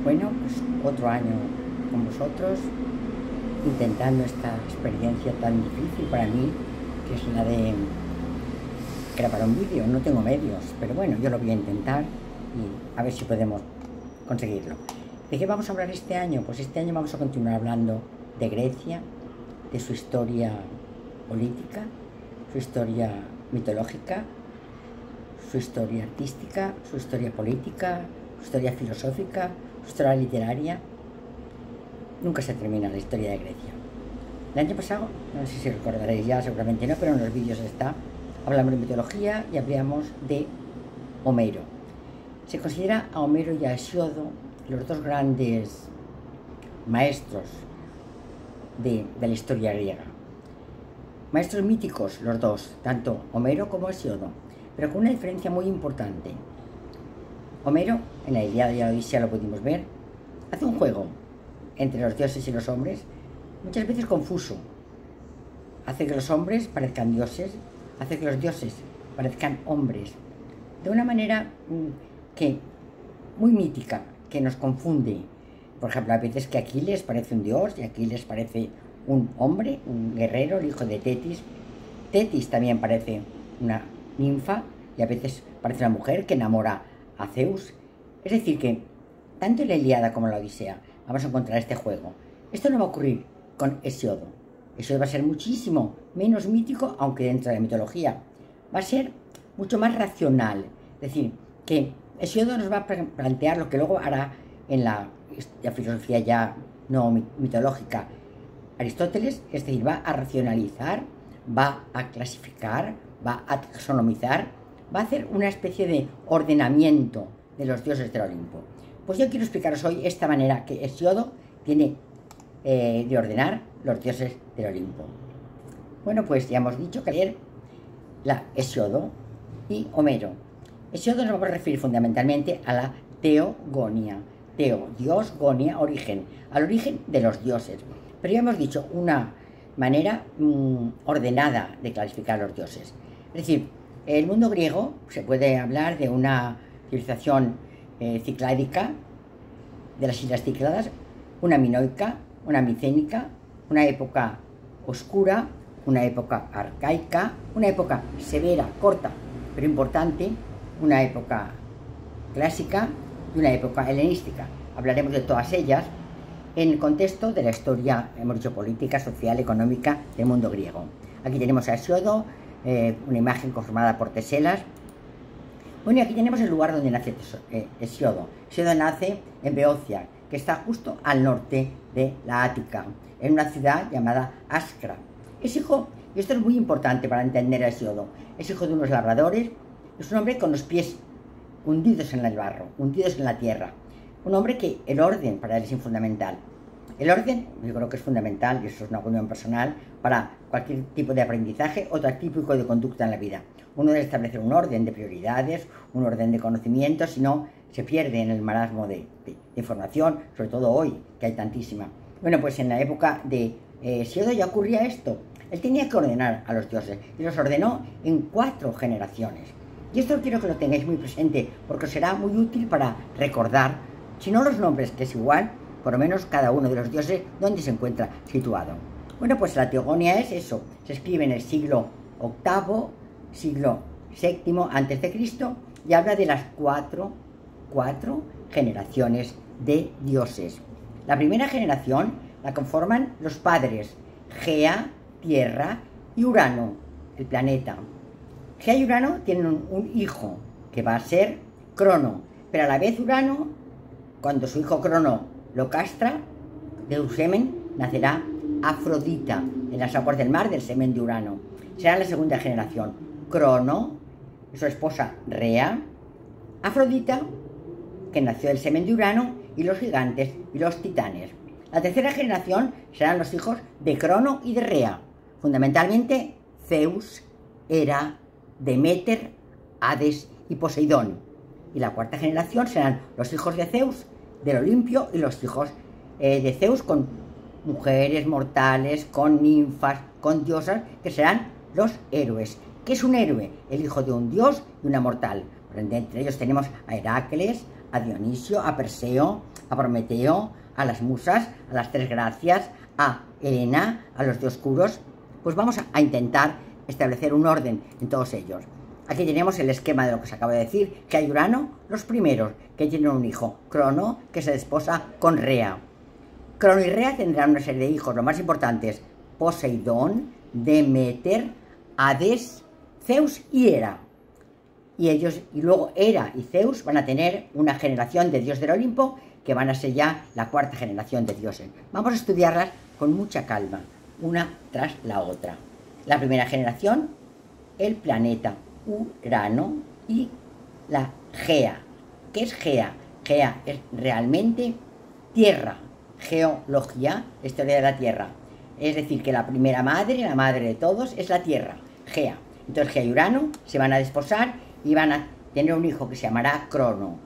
Bueno, pues otro año con vosotros, intentando esta experiencia tan difícil para mí, que es la de grabar un vídeo. No tengo medios, pero bueno, yo lo voy a intentar y a ver si podemos conseguirlo. ¿De qué vamos a hablar este año? Pues este año vamos a continuar hablando de Grecia, de su historia política, su historia mitológica, su historia artística, su historia política, su historia filosófica, su historia literaria. Nunca se termina la historia de Grecia. El año pasado, no sé si recordaréis ya, seguramente no, pero en los vídeos está, hablamos de mitología y hablamos de Homero. Se considera a Homero y a Hesíodo los dos grandes maestros de la historia griega. Maestros míticos los dos, tanto Homero como Hesíodo, pero con una diferencia muy importante. Homero, en la Ilíada y la Odisea lo pudimos ver, hace un juego entre los dioses y los hombres, muchas veces confuso. Hace que los hombres parezcan dioses, hace que los dioses parezcan hombres, de una manera que muy mítica, que nos confunde. Por ejemplo, a veces que Aquiles parece un dios y Aquiles parece un hombre, un guerrero, el hijo de Tetis. Tetis también parece una ninfa y a veces parece una mujer que enamora a Zeus. Es decir que, tanto en la Ilíada como en la Odisea, vamos a encontrar este juego. Esto no va a ocurrir con Hesíodo. Hesíodo va a ser muchísimo menos mítico, aunque dentro de la mitología. Va a ser mucho más racional. Es decir, que Hesíodo nos va a plantear lo que luego hará en la filosofía ya no mitológica Aristóteles, es decir, va a racionalizar, va a clasificar, va a taxonomizar, va a hacer una especie de ordenamiento de los dioses del Olimpo. Pues yo quiero explicaros hoy esta manera que Hesíodo tiene de ordenar los dioses del Olimpo. Bueno, pues ya hemos dicho que ayer la Hesíodo y Homero. Hesíodo nos vamos a referir fundamentalmente a la teogonía. Teo, Dios, gonia, origen, al origen de los dioses. Pero ya hemos dicho una manera ordenada de clasificar los dioses. Es decir, el mundo griego se puede hablar de una civilización cicládica, de las islas Cícladas, una minoica, una micénica, una época oscura, una época arcaica, una época severa, corta, pero importante, una época clásica y una época helenística. Hablaremos de todas ellas en el contexto de la historia, hemos dicho, política, social, económica del mundo griego. Aquí tenemos a Hesíodo, una imagen conformada por teselas. Bueno, y aquí tenemos el lugar donde nace Hesíodo. Hesíodo nace en Beocia, que está justo al norte de la Ática, en una ciudad llamada Ascra. Es hijo, y esto es muy importante para entender a Hesíodo, es hijo de unos labradores, es un hombre con los pies hundidos en el barro, hundidos en la tierra. Un hombre que el orden para él es fundamental. El orden, yo creo que es fundamental, y eso es una opinión personal, para cualquier tipo de aprendizaje o típico de conducta en la vida. Uno debe establecer un orden de prioridades, un orden de conocimientos, si no, se pierde en el marasmo de información, sobre todo hoy, que hay tantísima. Bueno, pues en la época de Hesíodo ya ocurría esto. Él tenía que ordenar a los dioses, y los ordenó en 4 generaciones. Y esto quiero que lo tengáis muy presente, porque os será muy útil para recordar, si no los nombres, que es igual, por lo menos cada uno de los dioses, dónde se encuentra situado. Bueno, pues la teogonía es eso, se escribe en el siglo VIII, siglo VII a.C., y habla de las cuatro generaciones de dioses. La primera generación la conforman los padres, Gea, Tierra, y Urano, el planeta. Gea y Urano tienen un hijo, que va a ser Crono, pero a la vez Urano, cuando su hijo Crono lo castra, de su semen nacerá Afrodita, en las aguas del mar del semen de Urano. Será la segunda generación. Crono, su esposa Rea, Afrodita, que nació del semen de Urano, y los gigantes y los titanes. La tercera generación serán los hijos de Crono y de Rea, fundamentalmente Zeus, Hera, Deméter, Hades y Poseidón. Y la cuarta generación serán los hijos de Zeus, del Olimpio, y los hijos de Zeus con mujeres mortales, con ninfas, con diosas, que serán los héroes. ¿Qué es un héroe? El hijo de un dios y una mortal. Entre ellos tenemos a Heracles, a Dionisio, a Perseo, a Prometeo, a las musas, a las tres gracias, a Helena, a los dioscuros. Pues vamos a intentar establecer un orden en todos ellos. Aquí tenemos el esquema de lo que os acabo de decir, que hay Urano, los primeros, que tienen un hijo, Crono, que se desposa con Rea. Crono y Rea tendrán una serie de hijos, los más importantes, Poseidón, Demeter, Hades, Zeus y Hera. Y luego Hera y Zeus van a tener una generación de dios del Olimpo, que van a ser ya la cuarta generación de dioses. Vamos a estudiarlas con mucha calma, una tras la otra. La primera generación, el planeta Urano y la Gea. ¿Qué es Gea? Gea es realmente tierra, geología, historia de la tierra. Es decir, que la primera madre, la madre de todos, es la tierra, Gea. Entonces Gea y Urano se van a desposar y van a tener un hijo que se llamará Crono.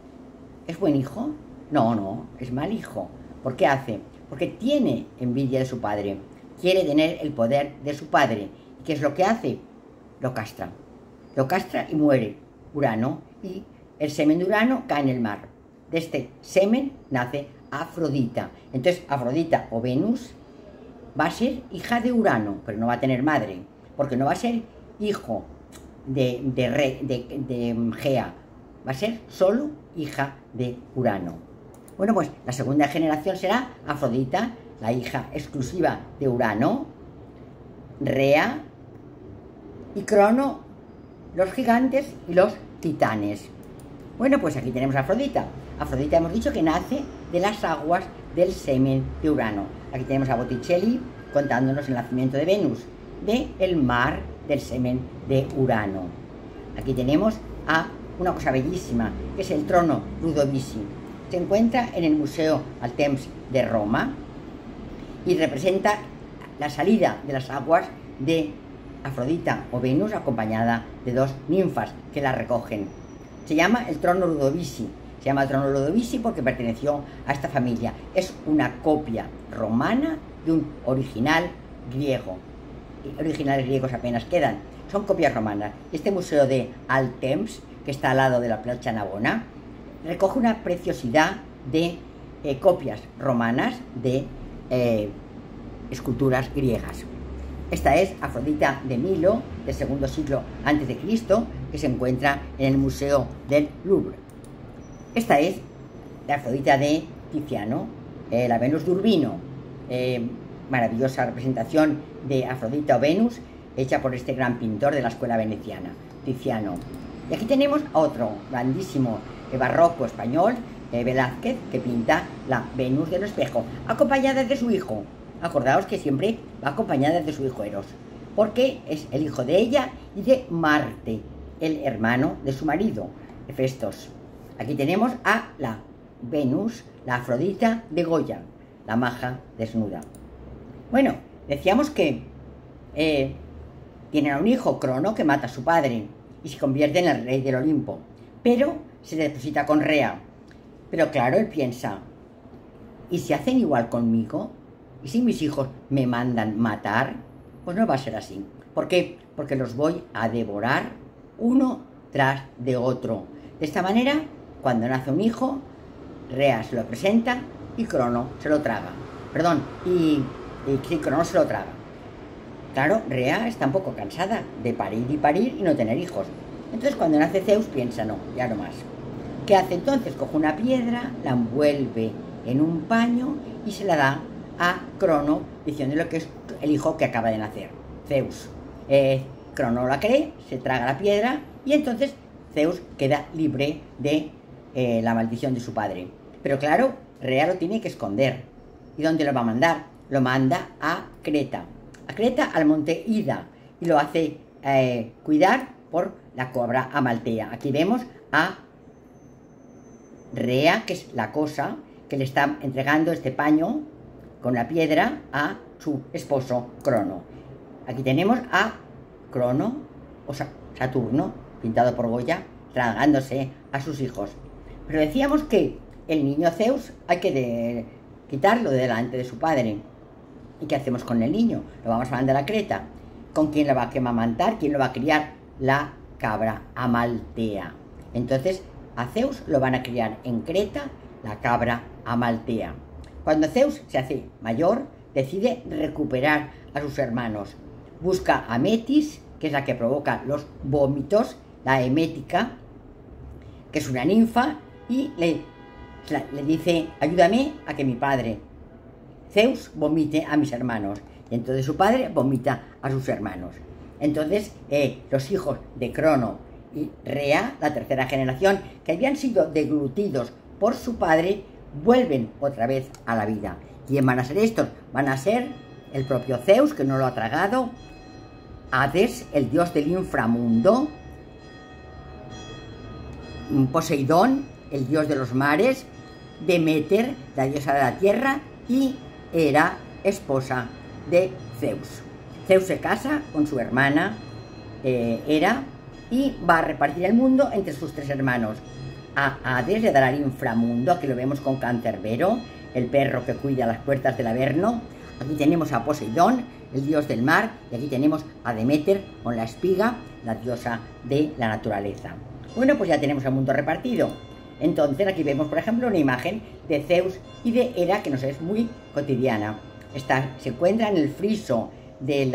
¿Es buen hijo? No, no, es mal hijo. ¿Por qué hace? Porque tiene envidia de su padre, quiere tener el poder de su padre. ¿Y qué es lo que hace? Lo castra. Lo castra y muere Urano, y el semen de Urano cae en el mar. De este semen nace Afrodita. Entonces Afrodita o Venus va a ser hija de Urano, pero no va a tener madre, porque no va a ser hijo de Gea, va a ser solo hija de Urano. Bueno, pues la segunda generación será Afrodita, la hija exclusiva de Urano, Rea y Crono, los gigantes y los titanes. Bueno, pues aquí tenemos a Afrodita. Afrodita hemos dicho que nace de las aguas del semen de Urano. Aquí tenemos a Botticelli contándonos el nacimiento de Venus, del mar del semen de Urano. Aquí tenemos a una cosa bellísima, que es el trono Ludovisi. Se encuentra en el Museo Altemps de Roma y representa la salida de las aguas de Afrodita o Venus, acompañada de dos ninfas que la recogen. Se llama el trono Ludovisi. Se llama el trono Ludovisi porque perteneció a esta familia. Es una copia romana de un original griego. Originales griegos apenas quedan, son copias romanas. Este museo de Altemps, que está al lado de la Plaza Navona, recoge una preciosidad de copias romanas de esculturas griegas. Esta es Afrodita de Milo, del segundo siglo a.C., que se encuentra en el Museo del Louvre. Esta es la Afrodita de Tiziano, la Venus de Urbino, maravillosa representación de Afrodita o Venus, hecha por este gran pintor de la escuela veneciana, Tiziano. Y aquí tenemos a otro grandísimo barroco español, Velázquez, que pinta la Venus del espejo, acompañada de su hijo. Acordaos que siempre va acompañada de su hijo Eros, porque es el hijo de ella y de Marte, el hermano de su marido, Hefestos. Aquí tenemos a la Venus, la Afrodita de Goya, la maja desnuda. Bueno, decíamos que tienen a un hijo, Crono, que mata a su padre y se convierte en el rey del Olimpo, pero se deposita con Rea. Pero claro, él piensa, ¿y si hacen igual conmigo? ¿Y si mis hijos me mandan matar? Pues no va a ser así. ¿Por qué? Porque los voy a devorar uno tras de otro. De esta manera, cuando nace un hijo, Rea se lo presenta y Crono se lo traga. Perdón, y Crono se lo traga. Claro, Rea está un poco cansada de parir y no tener hijos. Entonces cuando nace Zeus piensa, no, ya no más. ¿Qué hace entonces? Coge una piedra, la envuelve en un paño y se la da a Crono, diciéndole que es el hijo que acaba de nacer, Zeus. Crono la cree, se traga la piedra y entonces Zeus queda libre de la maldición de su padre. Pero claro, Rea lo tiene que esconder. ¿Y dónde lo va a mandar? Lo manda a Creta. A Creta, al monte Ida, y lo hace cuidar por la cobra Amaltea. Aquí vemos a Rea, que es la cosa que le está entregando este paño con la piedra a su esposo Crono. Aquí tenemos a Crono, o Saturno, pintado por Goya, tragándose a sus hijos. Pero decíamos que el niño Zeus hay que quitarlo de delante de su padre. ¿Y qué hacemos con el niño? Lo vamos a mandar a Creta. ¿Con quién lo va a amamantar? ¿Quién lo va a criar? La cabra Amaltea. Entonces a Zeus lo van a criar en Creta, la cabra Amaltea. Cuando Zeus se hace mayor, decide recuperar a sus hermanos. Busca a Metis, que es la que provoca los vómitos, la emética, que es una ninfa, y le dice: ayúdame a que mi padre Zeus vomite a mis hermanos. Y entonces su padre vomita a sus hermanos. Entonces los hijos de Crono y Rea, la tercera generación, que habían sido deglutidos por su padre, vuelven otra vez a la vida. ¿Quién van a ser estos? Van a ser el propio Zeus, que no lo ha tragado, Hades, el dios del inframundo, Poseidón, el dios de los mares, Deméter, la diosa de la tierra, y Hera, esposa de Zeus. Zeus se casa con su hermana Hera y va a repartir el mundo entre sus tres hermanos. A Hades le dará el inframundo, que lo vemos con Cancerbero, el perro que cuida las puertas del Averno. Aquí tenemos a Poseidón, el dios del mar, y aquí tenemos a Deméter con la espiga, la diosa de la naturaleza. Bueno, pues ya tenemos el mundo repartido. Entonces aquí vemos, por ejemplo, una imagen de Zeus y de Hera que nos es muy cotidiana. Se encuentra en el friso del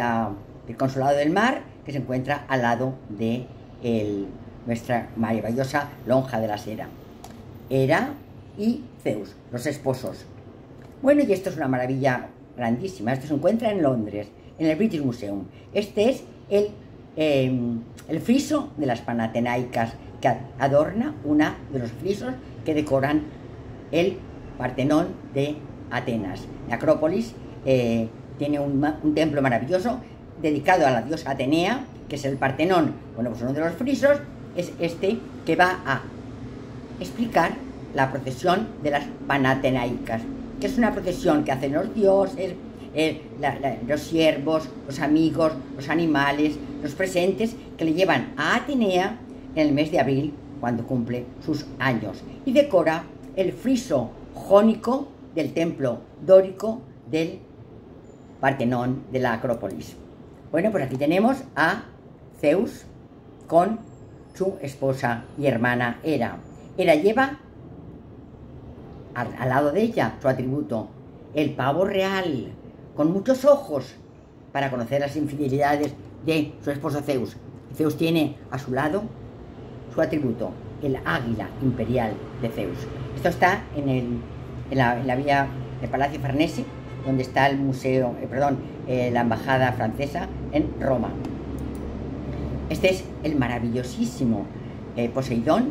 Consulado del Mar, que se encuentra al lado de nuestra maravillosa lonja de la Sera. Hera y Zeus, los esposos. Bueno, y esto es una maravilla grandísima. Esto se encuentra en Londres, en el British Museum. Este es el friso de las Panatenaicas, que adorna uno de los frisos que decoran el Partenón de Atenas. La Acrópolis tiene un templo maravilloso dedicado a la diosa Atenea, que es el Partenón. Bueno, pues uno de los frisos es este, que va a explicar la procesión de las Panatenaicas, que es una procesión que hacen los dioses, los siervos, los amigos, los animales, los presentes, que le llevan a Atenea en el mes de abril, cuando cumple sus años, y decora el friso jónico del templo dórico del Partenón de la Acrópolis. Bueno, pues aquí tenemos a Zeus con su esposa y hermana Hera. Hera lleva al lado de ella su atributo, el pavo real, con muchos ojos, para conocer las infidelidades de su esposo Zeus. Zeus tiene a su lado su atributo, el águila imperial de Zeus. Esto está en la vía de Palacio Farnese, donde está el museo, la embajada francesa en Roma. Este es el maravillosísimo Poseidón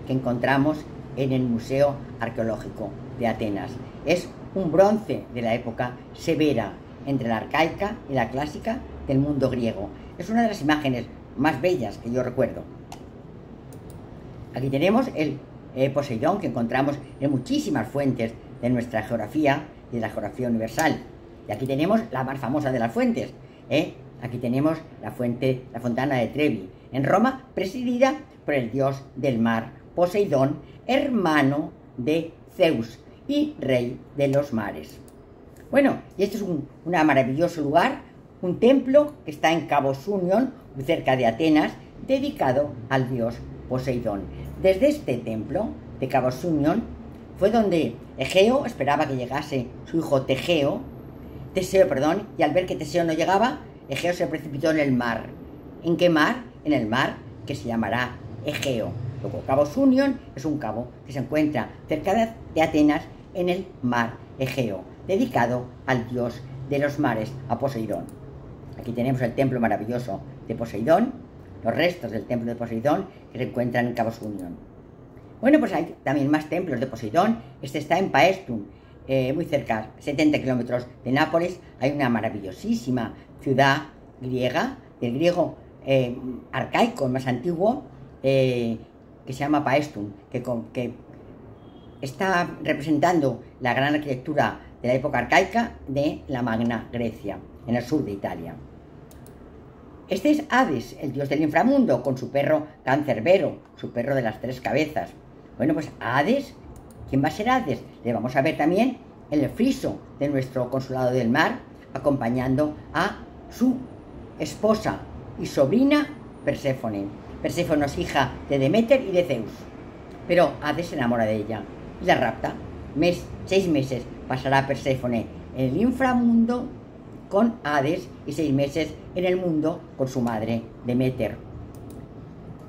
que encontramos en el Museo Arqueológico de Atenas. Es un bronce de la época severa, entre la arcaica y la clásica del mundo griego. Es una de las imágenes más bellas que yo recuerdo. Aquí tenemos el Poseidón, que encontramos en muchísimas fuentes de nuestra geografía y de la geografía universal. Y aquí tenemos la más famosa de las fuentes. Aquí tenemos la fontana de Trevi, en Roma, presidida por el dios del mar, Poseidón, hermano de Zeus y rey de los mares. Bueno, y este es un maravilloso lugar, un templo que está en Cabos Union, muy cerca de Atenas, dedicado al dios Poseidón. Desde este templo de Cabos Union fue donde Egeo esperaba que llegase su hijo Teseo, y al ver que Teseo no llegaba, Egeo se precipitó en el mar. ¿En qué mar? En el mar que se llamará Egeo. Luego, Cabos Union es un cabo que se encuentra cerca de Atenas en el mar Egeo, dedicado al dios de los mares, a Poseidón. Aquí tenemos el templo maravilloso de Poseidón, los restos del templo de Poseidón que se encuentran en Cabos Union. Bueno, pues hay también más templos de Poseidón. Este está en Paestum, muy cerca, 70 kilómetros de Nápoles. Hay una maravillosísima ciudad griega, del griego arcaico, más antiguo, que se llama Paestum, que está representando la gran arquitectura de la época arcaica de la Magna Grecia, en el sur de Italia. Este es Hades, el dios del inframundo, con su perro Cancerbero, su perro de las tres cabezas. Bueno, pues Hades, ¿quién va a ser Hades? Le vamos a ver también en el friso de nuestro Consulado del Mar, acompañando a su esposa y sobrina Perséfone. Perséfone es hija de Deméter y de Zeus, pero Hades se enamora de ella y la rapta 6 meses pasará Perséfone en el inframundo con Hades y 6 meses en el mundo con su madre Deméter.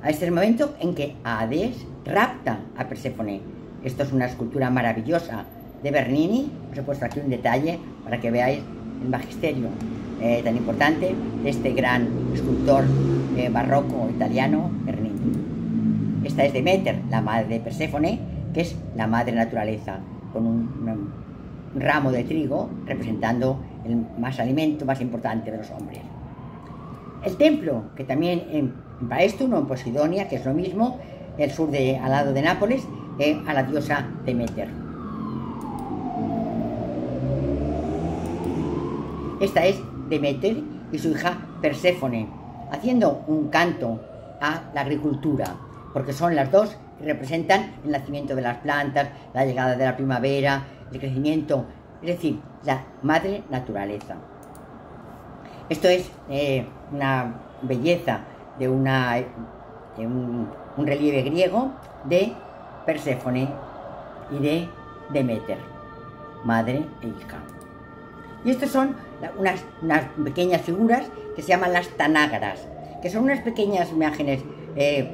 Este es el momento en que Hades rapta a Perséfone. Esto es una escultura maravillosa de Bernini. Os he puesto aquí un detalle para que veáis el magisterio tan importante de este gran escultor barroco italiano, Bernini. Esta es Deméter, la madre de Perséfone, que es la madre naturaleza, con un ramo de trigo representando el alimento más importante de los hombres. El templo, que también en Paestum o en Posidonia, que es lo mismo, al lado de Nápoles, a la diosa Deméter. Esta es Deméter y su hija Perséfone, haciendo un canto a la agricultura, porque son las dos que representan el nacimiento de las plantas, la llegada de la primavera, el crecimiento, es decir, la madre naturaleza. Esto es una belleza de un relieve griego de Perséfone y de Deméter, madre e hija. Y estas son unas pequeñas figuras que se llaman las tanágaras, que son unas pequeñas imágenes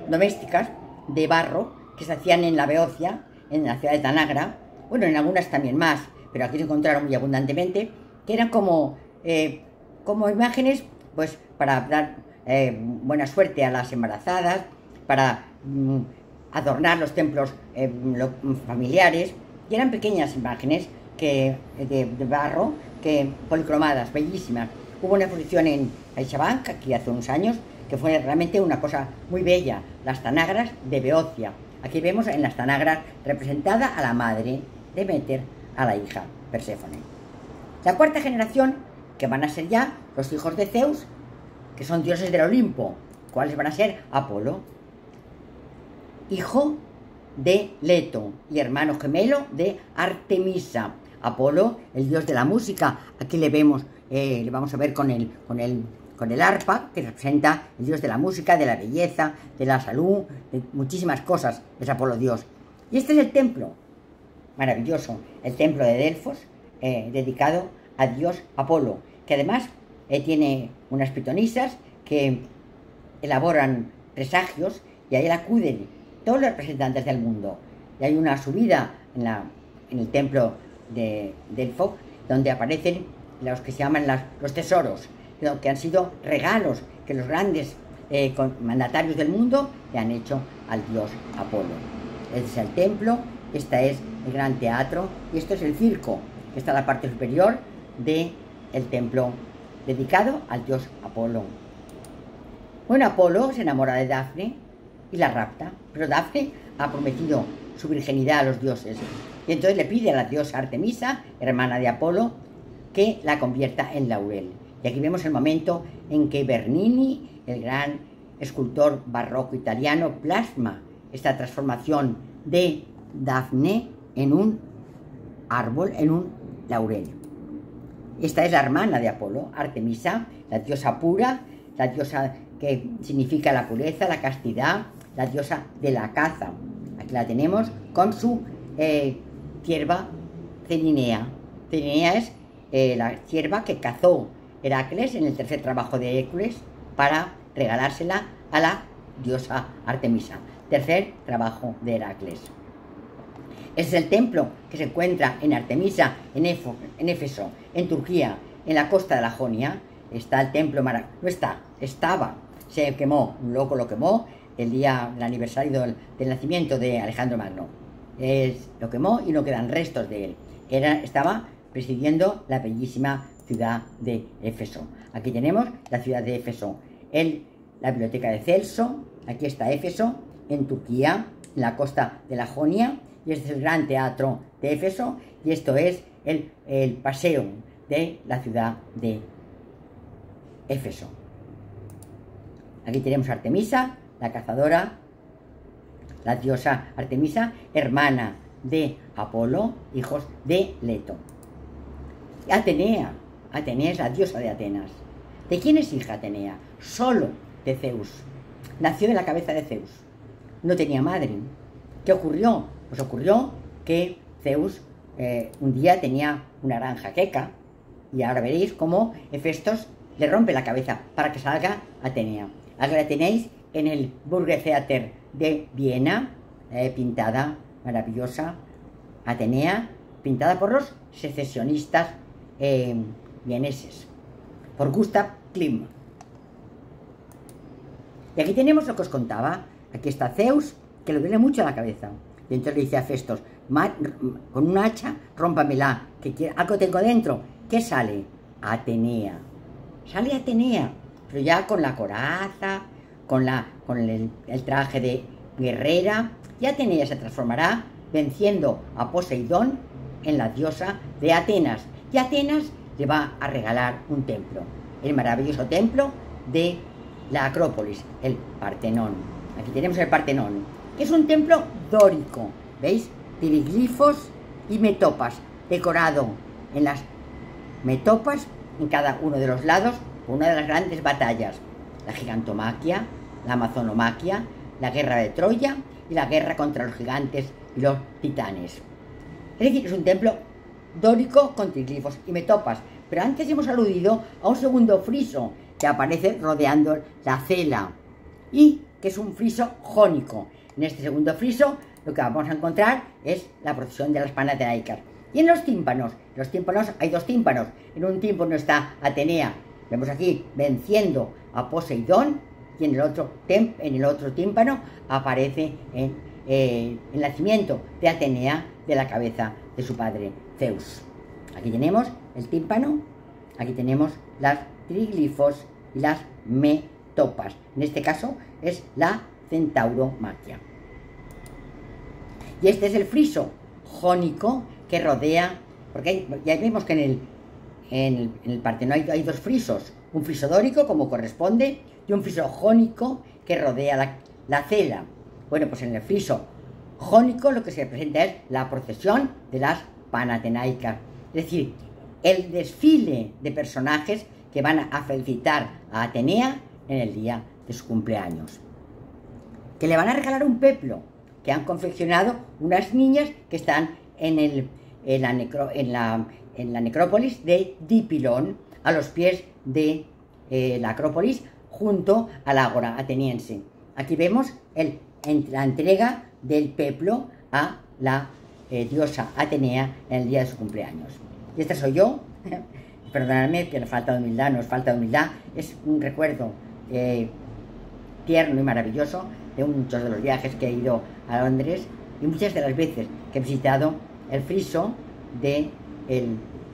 domésticas de barro que se hacían en la Beocia, en la ciudad de Tanágara, bueno, en algunas también más, pero aquí se encontraron muy abundantemente, que eran como imágenes, pues, para dar buena suerte a las embarazadas, para adornar los templos familiares, y eran pequeñas imágenes de barro, policromadas, bellísimas. Hubo una exposición en Caixabank, aquí hace unos años, que fue realmente una cosa muy bella, las tanágaras de Beocia. Aquí vemos en las tanágaras representada a la madre Deméter, a la hija Perséfone. La cuarta generación, que van a ser ya los hijos de Zeus, que son dioses del Olimpo. ¿Cuáles van a ser? Apolo, hijo de Leto y hermano gemelo de Artemisa. Apolo, el dios de la música. Aquí le vemos, le vamos a ver con el arpa, que representa el dios de la música, de la belleza, de la salud, de muchísimas cosas. Es Apolo dios. Y este es el templo, maravilloso, el templo de Delfos, dedicado a dios Apolo, que además tiene unas pitonisas que elaboran presagios, y ahí acuden todos los representantes del mundo. Y hay una subida en el templo de Delfos, donde aparecen los que se llaman los tesoros, que han sido regalos que los grandes mandatarios del mundo le han hecho al dios Apolo. Este es el templo, este es el gran teatro, y esto es el circo, que está en la parte superior del templo dedicado al dios Apolo. Bueno, Apolo se enamora de Dafne y la rapta, pero Dafne ha prometido su virginidad a los dioses, y entonces le pide a la diosa Artemisa, hermana de Apolo, que la convierta en laurel. Y aquí vemos el momento en que Bernini, el gran escultor barroco italiano, plasma esta transformación de Dafne en un árbol, en un laurel. Esta es la hermana de Apolo, Artemisa, la diosa pura, la diosa que significa la pureza, la castidad, la diosa de la caza. Aquí la tenemos con su cierva Celinea. Celinea es la cierva que cazó Heracles en el tercer trabajo de Hércules para regalársela a la diosa Artemisa. Tercer trabajo de Heracles. Este es el templo que se encuentra en Artemisa, en Éfeso, en Turquía, en la costa de la Jonia. Está el templo estaba, se quemó, un loco lo quemó el día del aniversario del nacimiento de Alejandro Magno. Lo quemó y no quedan restos de él. Estaba presidiendo la bellísima ciudad de Éfeso. Aquí tenemos la ciudad de Éfeso, la biblioteca de Celso. Aquí está Éfeso, en Turquía, en la costa de la Jonia, y este es el gran teatro de Éfeso, y esto es el paseo de la ciudad de Éfeso. Aquí tenemos a Artemisa, la cazadora, la diosa Artemisa, hermana de Apolo, hijos de Leto. Atenea es la diosa de Atenas. ¿De quién es hija Atenea? Solo de Zeus. Nació de la cabeza de Zeus. No tenía madre. ¿Qué ocurrió? Pues ocurrió que Zeus un día tenía una gran jaqueca y ahora veréis cómo Hefestos le rompe la cabeza para que salga Atenea. Aquí la tenéis en el Burgtheater de Viena, pintada, maravillosa, Atenea, pintada por los secesionistas vieneses, por Gustav Klimt. Y aquí tenemos lo que os contaba. Aquí está Zeus, que le duele mucho la cabeza. Y entonces le dice a Hefestos, con un hacha, rómpamela, que algo tengo dentro. ¿Qué sale? Atenea. Sale Atenea, pero ya con la coraza, con el traje de guerrera. Y Atenea se transformará venciendo a Poseidón en la diosa de Atenas. Y Atenas le va a regalar un templo, el maravilloso templo de la Acrópolis, el Partenón. Aquí tenemos el Partenón, que es un templo dórico, ¿veis? Tiriglifos y metopas, decorado en las metopas, en cada uno de los lados, una de las grandes batallas, la gigantomaquia, la amazonomaquia, la guerra de Troya y la guerra contra los gigantes y los titanes. Es decir, es un templo dórico con triglifos y metopas, pero antes hemos aludido a un segundo friso que aparece rodeando la cela y que es un friso jónico. En este segundo friso lo que vamos a encontrar es la procesión de las panatenaicas. Y en los tímpanos hay dos tímpanos. En un tímpano está Atenea, vemos aquí, venciendo a Poseidón, y en el otro tímpano aparece el nacimiento de Atenea de la cabeza de su padre Zeus. Aquí tenemos el tímpano, aquí tenemos las triglifos y las metopas. En este caso es la centauromaquia. Y este es el friso jónico que rodea, porque ya vemos que en el Partenón hay dos frisos, un friso dórico como corresponde y un friso jónico que rodea la cela. Bueno, pues en el friso jónico lo que se presenta es la procesión de las panatenaicas, es decir, el desfile de personajes que van a felicitar a Atenea en el día de su cumpleaños, que le van a regalar un peplo que han confeccionado unas niñas que están en la necrópolis de Dipilón, a los pies de la Acrópolis, junto al ágora ateniense. Aquí vemos la entrega del peplo a la diosa Atenea en el día de su cumpleaños. Y esta soy yo. Perdonadme que le falta de humildad, no es falta de humildad, es un recuerdo tierno y maravilloso de muchos de los viajes que he ido a Londres y muchas de las veces que he visitado el friso del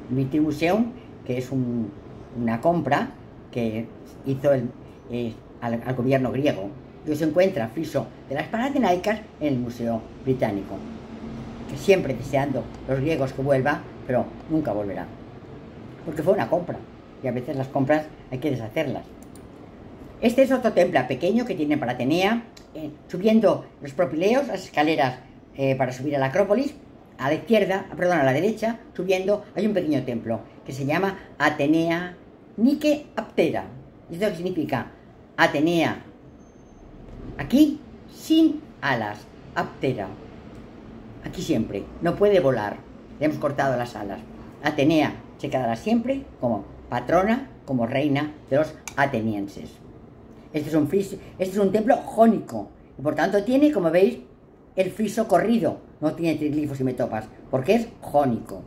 British Museum, que es una compra que hizo al gobierno griego. Y se encuentra el friso de las panatenaicas en el Museo Británico, que siempre deseando los griegos que vuelva, pero nunca volverá, porque fue una compra y a veces las compras hay que deshacerlas. Este es otro templo pequeño que tiene para Atenea, subiendo los propileos, las escaleras para subir a la Acrópolis. A la izquierda, perdón, a la derecha, subiendo, hay un pequeño templo que se llama Atenea Nike Aptera. ¿Esto qué significa? Atenea aquí sin alas, Aptera, aquí siempre, no puede volar, le hemos cortado las alas. Atenea se quedará siempre como patrona, como reina de los atenienses. Este es un templo jónico y por tanto tiene, como veis, el friso corrido, no tiene triglifos y metopas, porque es jónico.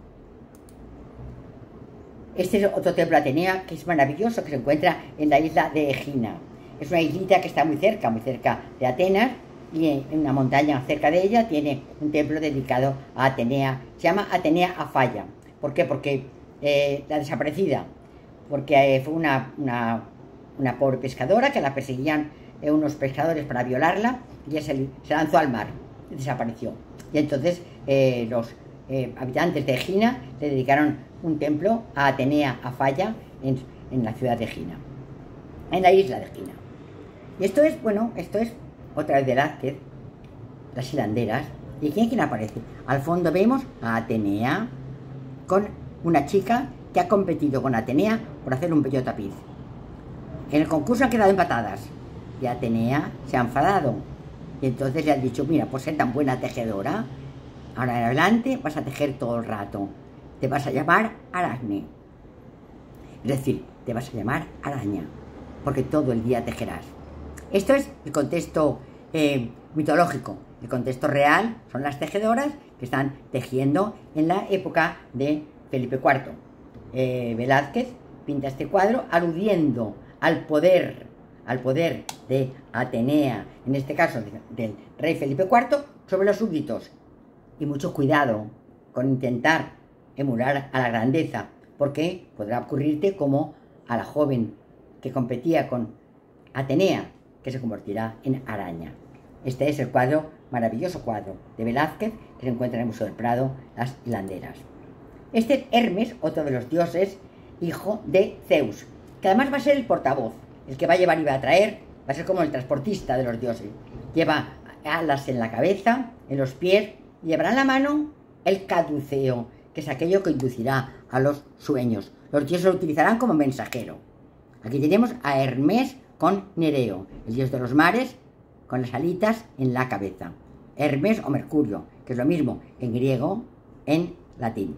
Este es otro templo de Atenea que es maravilloso, que se encuentra en la isla de Egina. Es una islita que está muy cerca de Atenas, y en una montaña cerca de ella tiene un templo dedicado a Atenea. Se llama Atenea Afaya. ¿Por qué? Porque la desaparecida, porque fue una pobre pescadora que la perseguían unos pescadores para violarla, y ella se lanzó al mar y desapareció. Y entonces los habitantes de Egina le dedicaron un templo a Atenea Afaya en la ciudad de Egina, en la isla de Egina. Y esto es otra vez de Velázquez, las hilanderas. ¿Y quién aparece? Al fondo vemos a Atenea con una chica que ha competido con Atenea por hacer un bello tapiz. En el concurso han quedado empatadas y Atenea se ha enfadado. Y entonces le han dicho, mira, por ser tan buena tejedora, Ahora en adelante vas a tejer todo el rato. Te vas a llamar Aracne. Es decir, te vas a llamar araña, porque todo el día tejerás. Esto es el contexto mitológico. El contexto real son las tejedoras que están tejiendo en la época de Felipe IV. Velázquez pinta este cuadro aludiendo al poder de Atenea, en este caso del rey Felipe IV, sobre los súbditos. Y mucho cuidado con intentar emular a la grandeza, porque podrá ocurrirte como a la joven que competía con Atenea, que se convertirá en araña. Este es el cuadro, maravilloso cuadro de Velázquez, que se encuentra en el Museo del Prado, Las Hilanderas. Este es Hermes, otro de los dioses, hijo de Zeus, que además va a ser el portavoz, el que va a llevar y va a traer, va a ser como el transportista de los dioses. Lleva alas en la cabeza, en los pies, y llevará en la mano el caduceo, que es aquello que inducirá a los sueños. Los dioses lo utilizarán como mensajero. Aquí tenemos a Hermes con Nereo, el dios de los mares, con las alitas en la cabeza. Hermes o Mercurio, que es lo mismo en griego, en latín.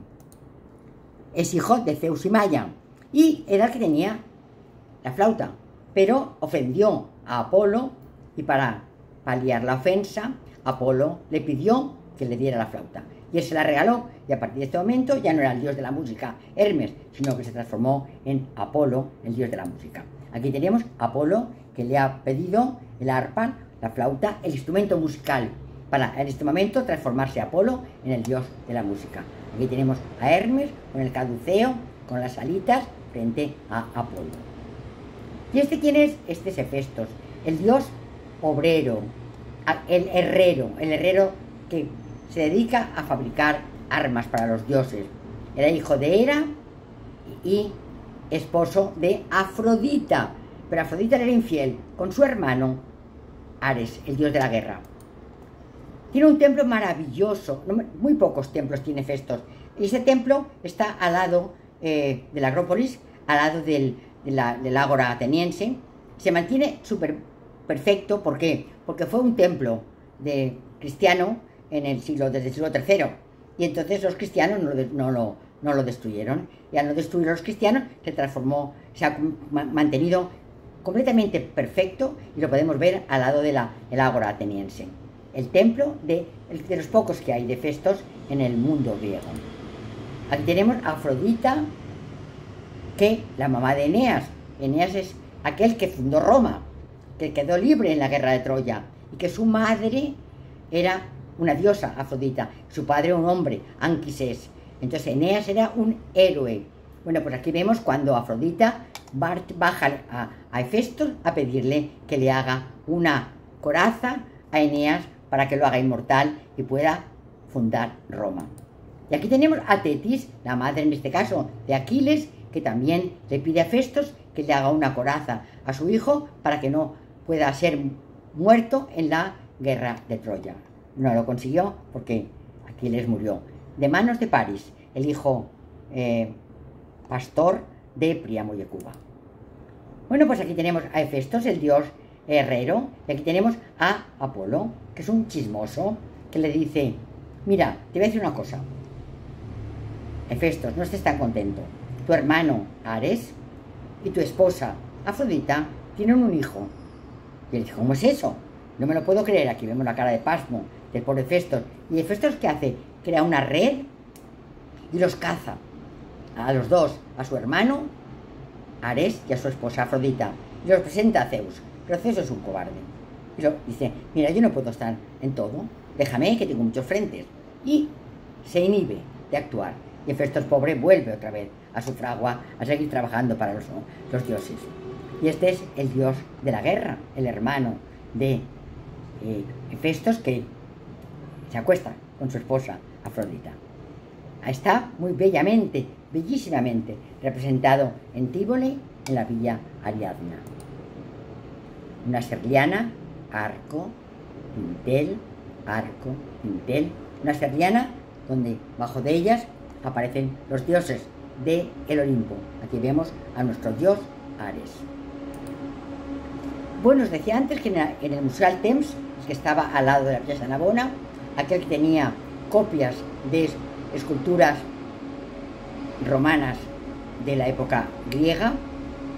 Es hijo de Zeus y Maya, y era el que tenía la flauta, pero ofendió a Apolo, y para paliar la ofensa, Apolo le pidió que le diera la flauta, y él se la regaló, y a partir de este momento ya no era el dios de la música Hermes, sino que se transformó en Apolo, el dios de la música. Aquí tenemos a Apolo, que le ha pedido el arpa, la flauta, el instrumento musical, para en este momento transformarse Apolo en el dios de la música. Aquí tenemos a Hermes con el caduceo, con las alitas, frente a Apolo. ¿Y este quién es? Este es Hefestos, el dios obrero, el herrero que se dedica a fabricar armas para los dioses. Era hijo de Hera y esposo de Afrodita, pero Afrodita era infiel con su hermano Ares, el dios de la guerra. Tiene un templo maravilloso, muy pocos templos tiene Hefestos, y ese templo está al lado de la Acrópolis, al lado del ágora ateniense. Se mantiene súper perfecto. ¿Por qué? Porque fue un templo de cristiano desde el siglo III, y entonces los cristianos no lo destruyeron, y al no destruir a los cristianos se transformó, se ha mantenido completamente perfecto, y lo podemos ver al lado del ágora ateniense. El templo de los pocos que hay de Hefestos en el mundo griego. Aquí tenemos a Afrodita, que la mamá de Eneas. Eneas es aquel que fundó Roma, que quedó libre en la guerra de Troya, y que su madre era una diosa, Afrodita, su padre un hombre, Anquises. Entonces Eneas era un héroe. Bueno, pues aquí vemos cuando Afrodita baja a Hefestos a pedirle que le haga una coraza a Eneas para que lo haga inmortal y pueda fundar Roma. Y aquí tenemos a Tetis, la madre en este caso de Aquiles, que también le pide a Hefestos que le haga una coraza a su hijo para que no pueda ser muerto en la guerra de Troya. No lo consiguió porque Aquiles murió de manos de París, el hijo pastor de Príamo y Hecuba. Bueno, pues aquí tenemos a Hefestos, el dios herrero, y aquí tenemos a Apolo, que es un chismoso, que le dice: mira, te voy a decir una cosa, Hefestos, no estés tan contento. Tu hermano Ares y tu esposa Afrodita tienen un hijo. Y él dijo: ¿cómo es eso? No me lo puedo creer. Aquí vemos la cara de pasmo del pobre Hefestos. ¿Y Hefestos qué hace? Crea una red y los caza a los dos, a su hermano Ares y a su esposa Afrodita, y los presenta a Zeus. Pero Zeus es un cobarde y dice: mira, yo no puedo estar en todo, déjame, que tengo muchos frentes. Y se inhibe de actuar, y Hefestos pobre vuelve otra vez a su fragua a seguir trabajando para los dioses. Y este es el dios de la guerra, el hermano de Hefestos, que se acuesta con su esposa Afrodita. Está muy bellamente, bellísimamente representado en Tívoli, en la villa Ariadna. Una serliana, arco, dintel, una serliana donde bajo de ellas aparecen los dioses del Olimpo. Aquí vemos a nuestro dios Ares. Bueno, os decía antes que en el Museo Altemps, que estaba al lado de la Piazza Navona, aquel que tenía copias de esculturas romanas de la época griega.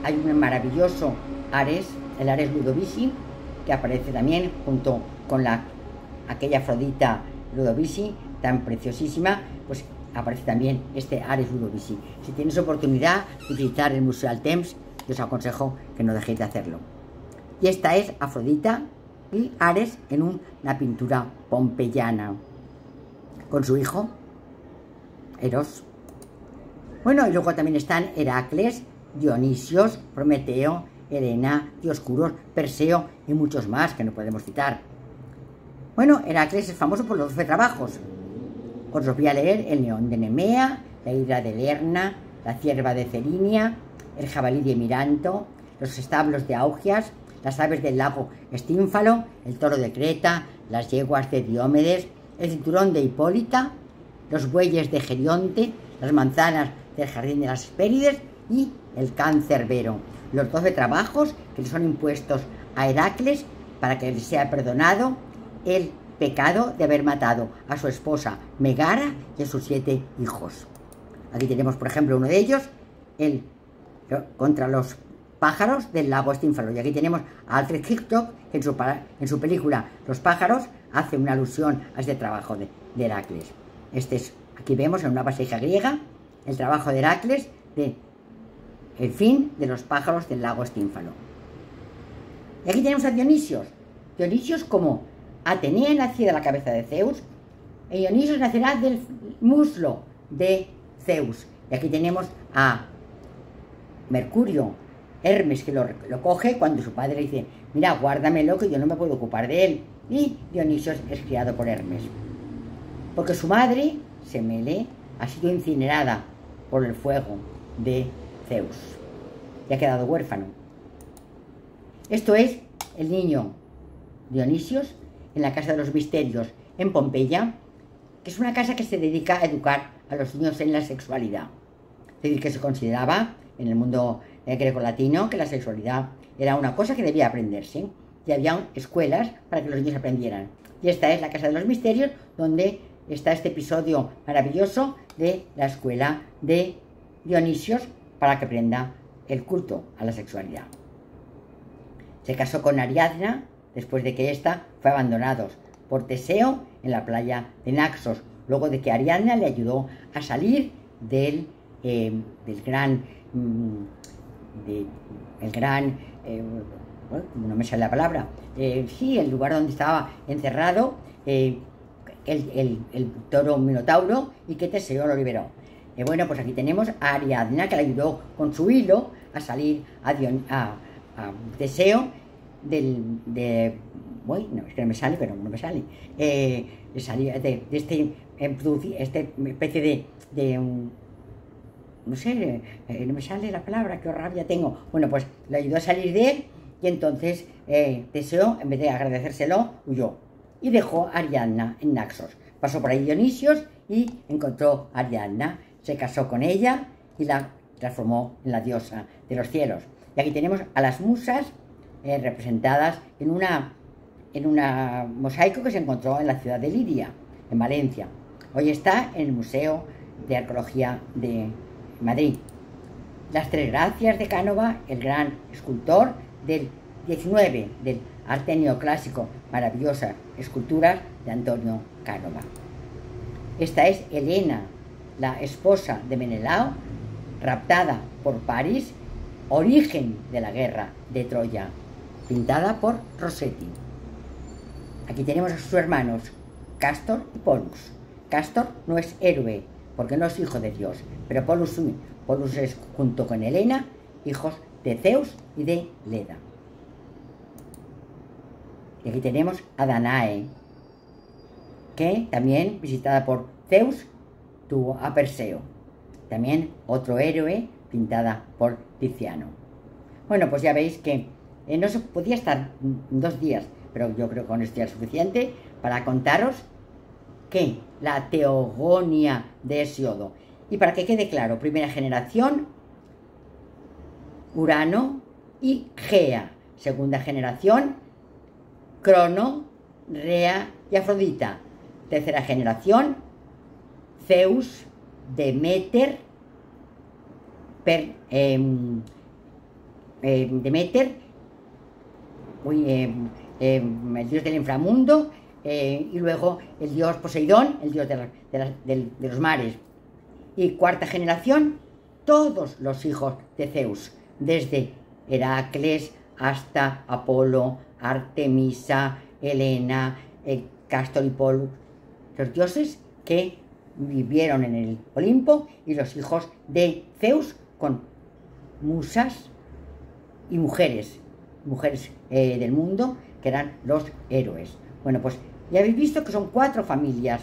Hay un maravilloso Ares, el Ares Ludovici, que aparece también junto con aquella Afrodita Ludovici tan preciosísima, pues aparece también este Ares Ludovici. Si tienes oportunidad de visitar el Museo del Temps, os aconsejo que no dejéis de hacerlo. Y esta es Afrodita y Ares en una pintura pompeyana con su hijo Eros. Bueno, y luego también están Heracles, Dionisios, Prometeo, Helena, Dioscuros, Perseo y muchos más que no podemos citar. Bueno, Heracles es famoso por los 12 trabajos. Os los voy a leer: el león de Nemea, la hidra de Lerna, la cierva de Cerinia, el jabalí de Miranto, los establos de Augias, las aves del lago Estínfalo, el toro de Creta, las yeguas de Diomedes, el cinturón de Hipólita, los bueyes de Gerionte, las manzanas del jardín de las Hespérides y el cancerbero. Los 12 trabajos que le son impuestos a Heracles para que le sea perdonado el pecado de haber matado a su esposa Megara y a sus 7 hijos. Aquí tenemos, por ejemplo, uno de ellos, contra los pájaros del lago Estínfalo. Y aquí tenemos a Alfred Hitchcock, que en su película Los pájaros hace una alusión a este trabajo de Heracles. Aquí vemos en una vasija griega el trabajo de Heracles de el fin de los pájaros del lago Estínfalo. Y aquí tenemos a Dionisios. Dionisios, como Atenea nacía de la cabeza de Zeus, y Dionisios nacerá del muslo de Zeus. Y aquí tenemos a Mercurio, Hermes, que lo coge cuando su padre dice: mira, guárdamelo, que yo no me puedo ocupar de él. Y Dionisios es criado por Hermes, porque su madre, Semele, ha sido incinerada por el fuego de Zeus y ha quedado huérfano. Esto es el niño Dionisios en la Casa de los Misterios en Pompeya, que es una casa que se dedica a educar a los niños en la sexualidad. Es decir, que se consideraba en el mundo grecolatino que la sexualidad era una cosa que debía aprenderse, y había escuelas para que los niños aprendieran. Y esta es la Casa de los Misterios, donde está este episodio maravilloso de la escuela de Dionisios para que aprenda el culto a la sexualidad. Se casó con Ariadna después de que ésta fue abandonada por Teseo en la playa de Naxos, luego de que Ariadna le ayudó a salir del gran, no me sale la palabra, sí, el lugar donde estaba encerrado el toro Minotauro, y que Teseo lo liberó. Bueno, pues aquí tenemos a Ariadna, que le ayudó con su hilo a salir a Teseo bueno, es que no me sale, pero no me sale. De esta especie no sé, no me sale la palabra, qué rabia tengo. Bueno, pues le ayudó a salir de él, y entonces Teseo, en vez de agradecérselo, huyó y dejó a Ariadna en Naxos. Pasó por ahí Dionisios y encontró a Ariadna, se casó con ella y la transformó en la diosa de los cielos. Y aquí tenemos a las musas representadas en un mosaico que se encontró en la ciudad de Lidia, en Valencia. Hoy está en el Museo de Arqueología de Madrid. Las Tres Gracias de Cánova, el gran escultor del 19 del arte neoclásico, maravillosas esculturas de Antonio Cánova. Esta es Helena, la esposa de Menelao, raptada por París, origen de la guerra de Troya, pintada por Rossetti. Aquí tenemos a sus hermanos Castor y Pollux. Castor no es héroe porque no es hijo de Dios, pero Pollux es, junto con Helena, hijos de Zeus y de Leda. Y aquí tenemos a Danae, que también, visitada por Zeus, tuvo a Perseo. También otro héroe, pintada por Tiziano. Bueno, pues ya veis que no se podía estar 2 días, pero yo creo que con esto ya es suficiente para contaros que la teogonia de Hesiodo, y para que quede claro, primera generación, Urano y Gea. Segunda generación, Crono, Rea y Afrodita. Tercera generación, Zeus, Deméter, el dios del inframundo, y luego el dios Poseidón, el dios de los mares. Y cuarta generación, todos los hijos de Zeus, desde Heracles hasta Apolo, Artemisa, Helena, Castor y Pólux, los dioses que vivieron en el Olimpo, y los hijos de Zeus con musas y mujeres del mundo, que eran los héroes. Bueno, pues ya habéis visto que son 4 familias: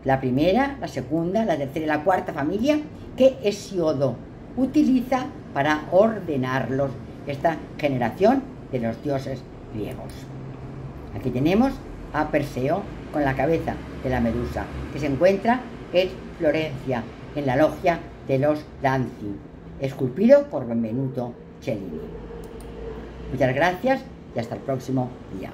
la primera, la segunda, la tercera y la cuarta familia, que Hesíodo utiliza para ordenarlos, esta generación de los dioses griegos. Aquí tenemos a Perseo con la cabeza de la medusa, que se encuentra en Florencia, en la logia de los Lanzi, esculpido por Benvenuto Cellini. Muchas gracias y hasta el próximo día.